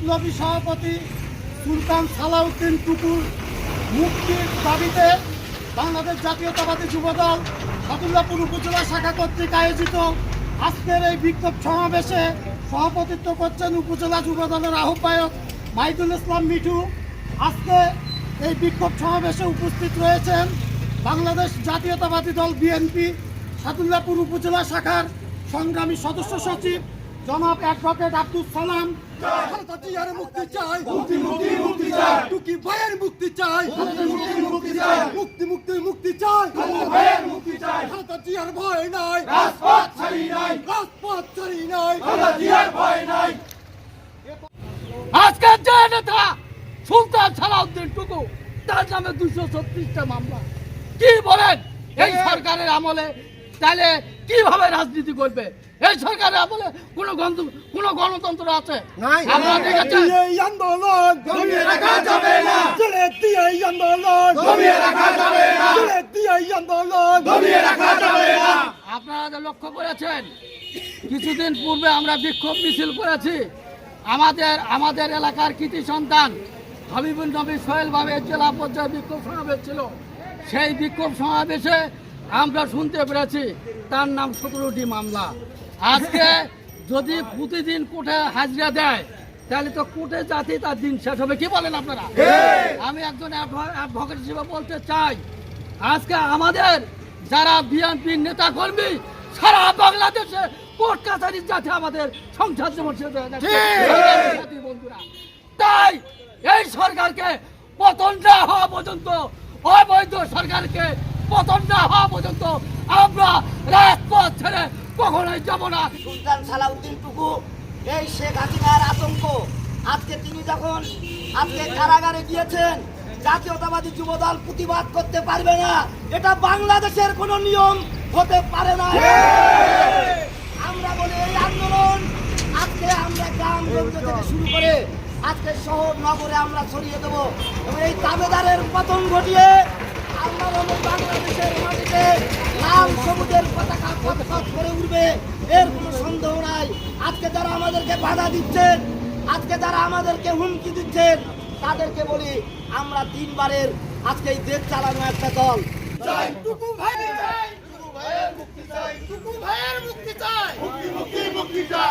বিপ্লবী সভাপতি সুলতান সালাউদ্দিন টুকুর মুক্তির দাবিতে বাংলাদেশ জাতীয়তাবাদী যুবদল সাদুল্লাপুর উপজেলা শাখা কর্তৃক আয়োজিত আজকের এই বিক্ষোভ সমাবেশে সভাপতিত্ব করছেন উপজেলা যুবদলের আহ্বায়ক মাহিদুল ইসলাম মিঠু। আজকে এই বিক্ষোভ সমাবেশে উপস্থিত রয়েছেন বাংলাদেশ জাতীয়তাবাদী দল বিএনপি সাদুল্লাপুর উপজেলা শাখার সংগ্রামী সদস্য সচিব জনাব অ্যাডভোকেট আব্দুল সালাম। মুক্তি চাই, মুক্তি মুক্তি মুক্তি চাই, টুকি ভাইয়ের মুক্তি চাই, মুক্তি মুক্তি চাই, মুক্তি মুক্তি মুক্তি চাই, ভাইয়ের মুক্তি চাই। খালেদা জিয়ার ভয় নাই, রাজপথ ছাড়ি নাই, রাজপথ ছাড়ি নাই, খালেদা জিয়ার ভয় নাই। আজকের যে নেতা সুলতান সালাউদ্দিন টুকু, তার নামে 236টা মামলা। কি বলেন এই সরকারের আমলে? তাহলে কিভাবে রাজনীতি করবে? এই সরকারের আমলে কোন গণতন্ত্র আছে? আপনারা দেখেছেন এই আন্দোলন দমিয়ে রাখা যাবে না, চলে দিয়ে এই আন্দোলন দমিয়ে রাখা যাবে না, চলে দিয়ে এই আন্দোলন দমিয়ে রাখা যাবে না। আপনারা লক্ষ্য করেছেন কিছুদিন পূর্বে আমরা বিক্ষোভ মিছিল করেছি। আমাদের এলাকার কৃতি সন্তান হাবিবুল নবী সোহেল ভাবে জেলা পর্যায়ে বিক্ষোভ সমাবেশ ছিল। সেই বিক্ষোভ সমাবেশে আমরা শুনতে পেরেছি তার নাম 17টি মামলা। আজকে যদি প্রতিদিন কোর্টে হাজিরা দেয় তাহলে তো কোর্টে জাতি তার দিন শেষ হবে। কি বলেন আপনারা? আমি একজন অ্যাডভোকেট হিসেবে বলতে চাই, আজকে আমাদের যারা বিএনপির নেতা কর্মী সারা বাংলাদেশে কোর্ট কাছারির যাতে আমাদের সংসার জীবন শেষ হয়ে যাচ্ছে বন্ধুরা। তাই এই সরকারকে পতন না হওয়া পর্যন্ত, অবৈধ সরকারকে পতন না হওয়া পর্যন্ত আমরা রাজপথ ছেড়ে কখনোই যাব না। সুলতান সালাউদ্দিন টুকু এই শেখ হাসিনার আতঙ্ক, আজকে তিনি যখন আজকে কারাগারে গিয়েছেন, জাতীয়তাবাদী যুবদল প্রতিবাদ করতে পারবে না। এটা বাংলাদেশের কোনো নিয়ম হতে পারে না। আমরা বলি এই আন্দোলন আজকে আমরা গ্রামগঞ্জ থেকে শুরু করে আজকে শহর নগরে আমরা ছড়িয়ে দেবো এবং এই দাবেদারের পতন ঘটিয়ে আমরা বাংলাদেশের মাটিতে লাল সবুজের পতাকা পথ করে উঠবে, এর কোনো সন্দেহ নাই। আজকে যারা আমাদেরকে বাধা দিচ্ছেন, আজকে যারা আমাদেরকে হুমকি দিচ্ছেন, তাদেরকে বলি আমরা 3 বারের আজকে এই দেশ চালানো একটা দল। টুকু ভাই চাই, টুকু ভাইয়ের মুক্তি চাই, মুক্তি মুক্তি মুক্তি চাই।